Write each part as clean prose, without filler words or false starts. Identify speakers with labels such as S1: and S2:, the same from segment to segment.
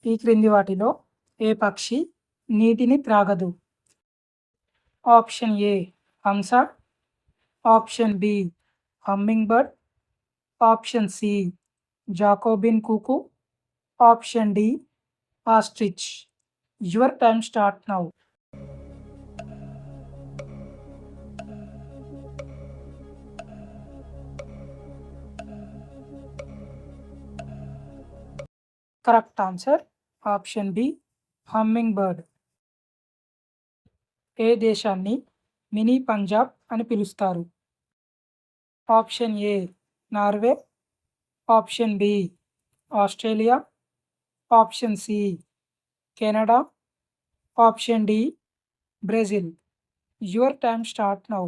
S1: ఈ క్రింది వాటిలో ఏ పక్షి నీటిని త్రాగదు? ఆప్షన్ ఏ హంస, option B hummingbird, option C Jacobin cuckoo, option D ostrich. Your time start now. Correct answer option B hummingbird. ఏ దేశాన్ని మినీ పంజాబ్ అని పిలుస్తారు? Option A Norway, option B Australia, option C Canada, option D Brazil. Your time start now.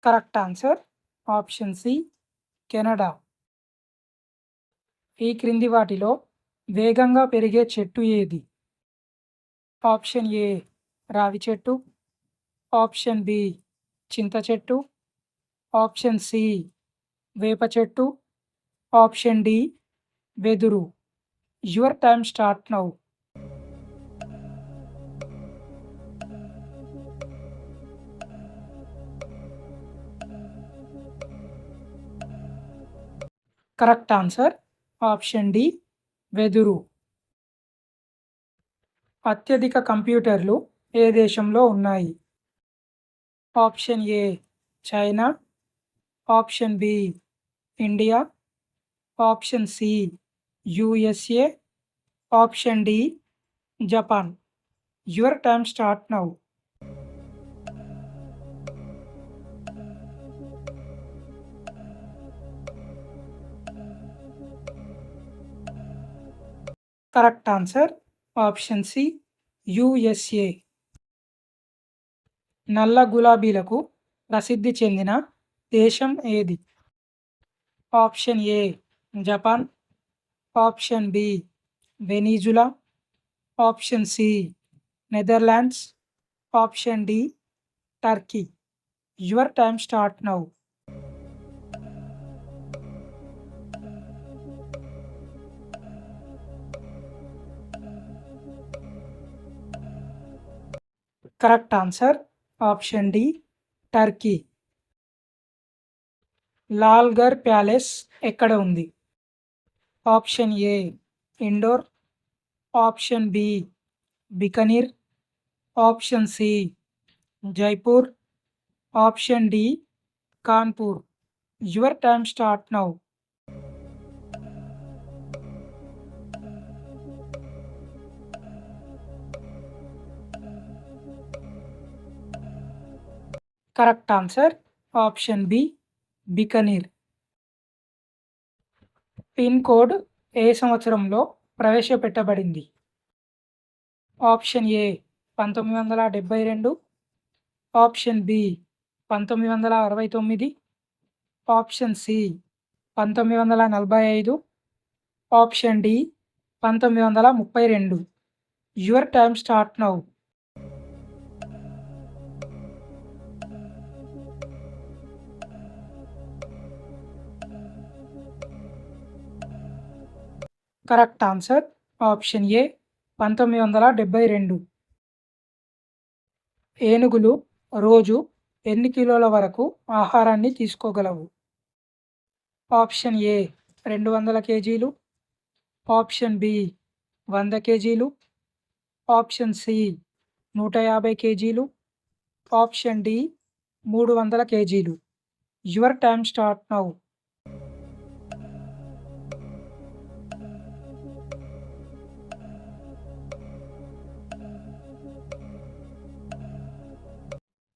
S1: Correct answer option C Canada. ఈ క్రింది వాటిలో వేగంగా పెరిగే చెట్టు ఏది? ఆప్షన్ ఏ రావి చెట్టు, ఆప్షన్ బి చింత చెట్టు, ఆప్షన్ సి వేప చెట్టు, ఆప్షన్ డి వెదురు. Your time start now. Correct answer option D వెదురు. అత్యధిక కంప్యూటర్లు ఏ దేశంలో ఉన్నాయి? Option A China, option B India, option C USA, option D Japan. Your time start now. Correct answer option C USA. నల్ల గులాబీలకు ప్రసిద్ధి చెందిన దేశం ఏది? Option A Japan, option B Venezuela, option C Netherlands, option D Turkey. Your time start now. Correct answer option D Turkey. లాల్గర్ palace ఎక్కడ ఉంది? Option A Indore, option B Bikaner, option C Jaipur, option D Kanpur. Your time start now. Correct answer option B Bikaner. Pin code ఏ సంవత్సరంలో ప్రవేశపెట్టబడింది? Option A 1972, option B 1969, option C 1945, option D 1932. Your time start now. Correct answer option A 1972. ఏనుగులు రోజు ఎన్ని కిలోల వరకు ఆహారాన్ని తీసుకోగలవు? Option A 200 కేజీలు, ఆప్షన్ బి 100 కేజీలు, ఆప్షన్ సి 150 కేజీలు, ఆప్షన్ డి 300 కేజీలు. Your time start now.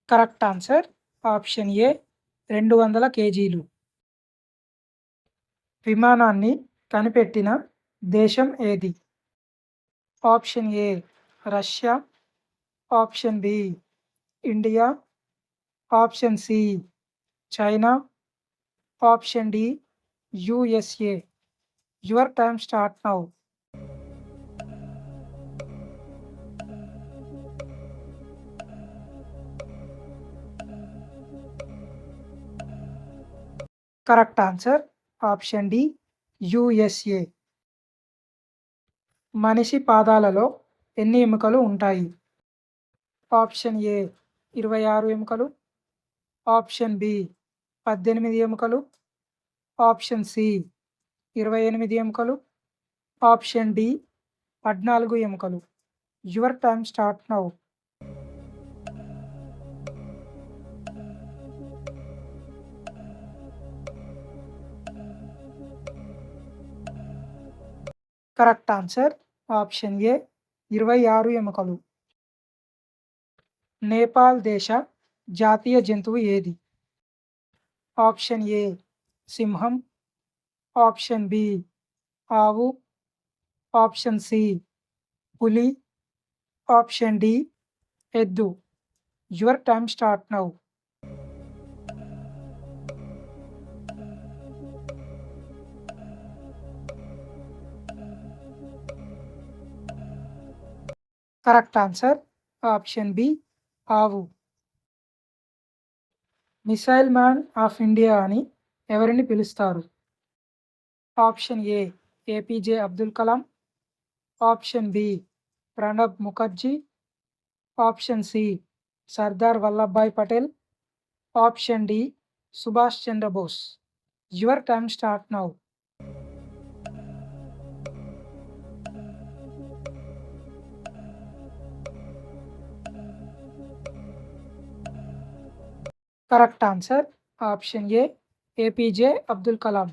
S1: Correct answer option A 200 కేజీలు. విమానాన్ని కనిపెట్టిన దేశం ఏది? Option A Russia, option B India, option C China, option D USA. Your time start now. Correct answer option D USA. మనిషి పాదాలలో ఎన్ని ఎముకలు ఉంటాయి? ఆప్షన్ ఏ 26 ఎముకలు, ఆప్షన్ బి 18 ఎముకలు, ఆప్షన్ సి 28 ఎముకలు, ఆప్షన్ డి 14 ఎముకలు. Your time start now. Correct answer option ఏ 26 ఎముకలు. నేపాల్ దేశ జాతీయ జంతువు ఏది? ఆప్షన్ ఏ సింహం, ఆప్షన్ బి ఆవు, ఆప్షన్ సి పులి, ఆప్షన్ డి ఎద్దు. Your time start now. Correct answer option B ఆవు. మిసైల్ మ్యాన్ ఆఫ్ ఇండియా అని ఎవరిని పిలుస్తారు? Option A APJ Abdul Kalam, option B Pranab Mukherjee, option C Sardar Vallabhbhai Patel, option D Subhash Chandrabose. Your time start now. Correct answer option A APJ Abdul Kalam.